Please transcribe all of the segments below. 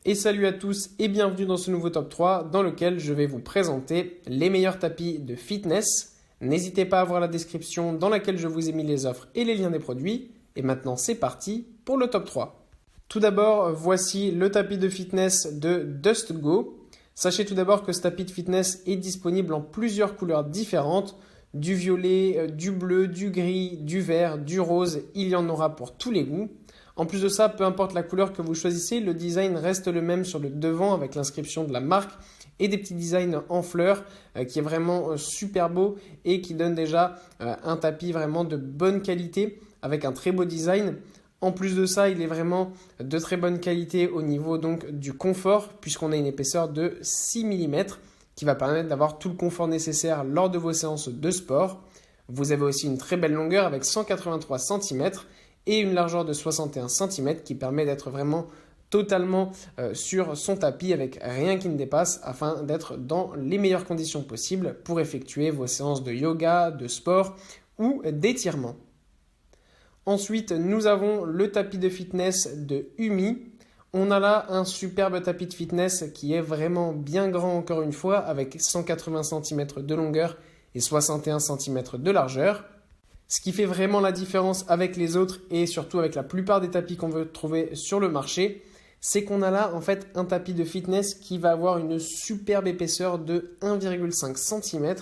Et salut à tous et bienvenue dans ce nouveau top 3 dans lequel je vais vous présenter les meilleurs tapis de fitness. N'hésitez pas à voir la description dans laquelle je vous ai mis les offres et les liens des produits. Et maintenant c'est parti pour le top 3. Tout d'abord, voici le tapis de fitness de DustGo. Sachez tout d'abord que ce tapis de fitness est disponible en plusieurs couleurs différentes. Du violet, du bleu, du gris, du vert, du rose, il y en aura pour tous les goûts. En plus de ça, peu importe la couleur que vous choisissez, le design reste le même sur le devant avec l'inscription de la marque et des petits designs en fleurs qui est vraiment super beau et qui donne déjà un tapis vraiment de bonne qualité avec un très beau design. En plus de ça, il est vraiment de très bonne qualité au niveau donc du confort puisqu'on a une épaisseur de 6 mm qui va permettre d'avoir tout le confort nécessaire lors de vos séances de sport. Vous avez aussi une très belle longueur avec 183 cm et une largeur de 61 cm qui permet d'être vraiment totalement sur son tapis avec rien qui ne dépasse afin d'être dans les meilleures conditions possibles pour effectuer vos séances de yoga, de sport ou d'étirement. Ensuite, nous avons le tapis de fitness de Umi. On a là un superbe tapis de fitness qui est vraiment bien grand encore une fois avec 180 cm de longueur et 61 cm de largeur. Ce qui fait vraiment la différence avec les autres et surtout avec la plupart des tapis qu'on veut trouver sur le marché, c'est qu'on a là en fait un tapis de fitness qui va avoir une superbe épaisseur de 1,5 cm.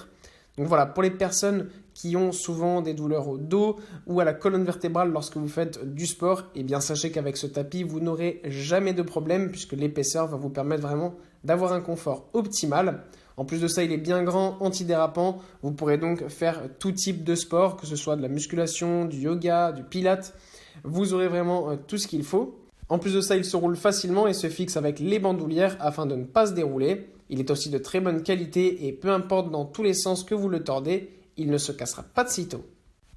Donc voilà, pour les personnes qui ont souvent des douleurs au dos ou à la colonne vertébrale lorsque vous faites du sport, eh bien sachez qu'avec ce tapis, vous n'aurez jamais de problème puisque l'épaisseur va vous permettre vraiment d'avoir un confort optimal. En plus de ça, il est bien grand, antidérapant. Vous pourrez donc faire tout type de sport, que ce soit de la musculation, du yoga, du pilates. Vous aurez vraiment tout ce qu'il faut. En plus de ça, il se roule facilement et se fixe avec les bandoulières afin de ne pas se dérouler. Il est aussi de très bonne qualité et peu importe dans tous les sens que vous le tordez, il ne se cassera pas de sitôt.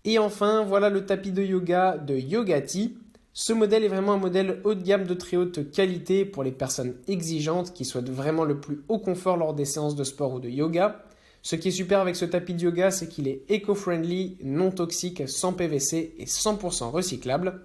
Et enfin, voilà le tapis de yoga de Yogati. Ce modèle est vraiment un modèle haut de gamme de très haute qualité pour les personnes exigeantes qui souhaitent vraiment le plus haut confort lors des séances de sport ou de yoga. Ce qui est super avec ce tapis de yoga, c'est qu'il est éco-friendly, non toxique, sans PVC et 100% recyclable.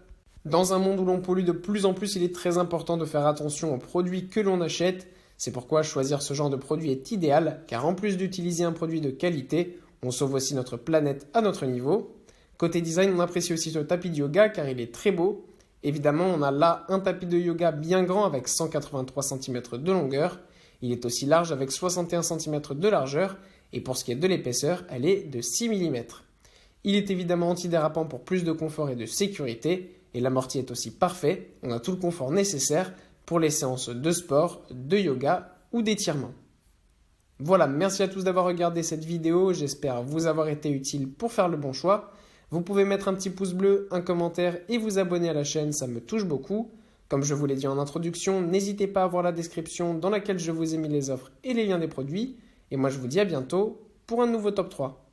Dans un monde où l'on pollue de plus en plus, il est très important de faire attention aux produits que l'on achète. C'est pourquoi choisir ce genre de produit est idéal, car en plus d'utiliser un produit de qualité, on sauve aussi notre planète à notre niveau. Côté design, on apprécie aussi ce tapis de yoga car il est très beau. Évidemment, on a là un tapis de yoga bien grand avec 183 cm de longueur. Il est aussi large avec 61 cm de largeur. Et pour ce qui est de l'épaisseur, elle est de 6 mm. Il est évidemment antidérapant pour plus de confort et de sécurité. Et l'amorti est aussi parfait. On a tout le confort nécessaire pour les séances de sport, de yoga ou d'étirement. Voilà, merci à tous d'avoir regardé cette vidéo. J'espère vous avoir été utile pour faire le bon choix. Vous pouvez mettre un petit pouce bleu, un commentaire et vous abonner à la chaîne, ça me touche beaucoup. Comme je vous l'ai dit en introduction, n'hésitez pas à voir la description dans laquelle je vous ai mis les offres et les liens des produits. Et moi je vous dis à bientôt pour un nouveau top 3.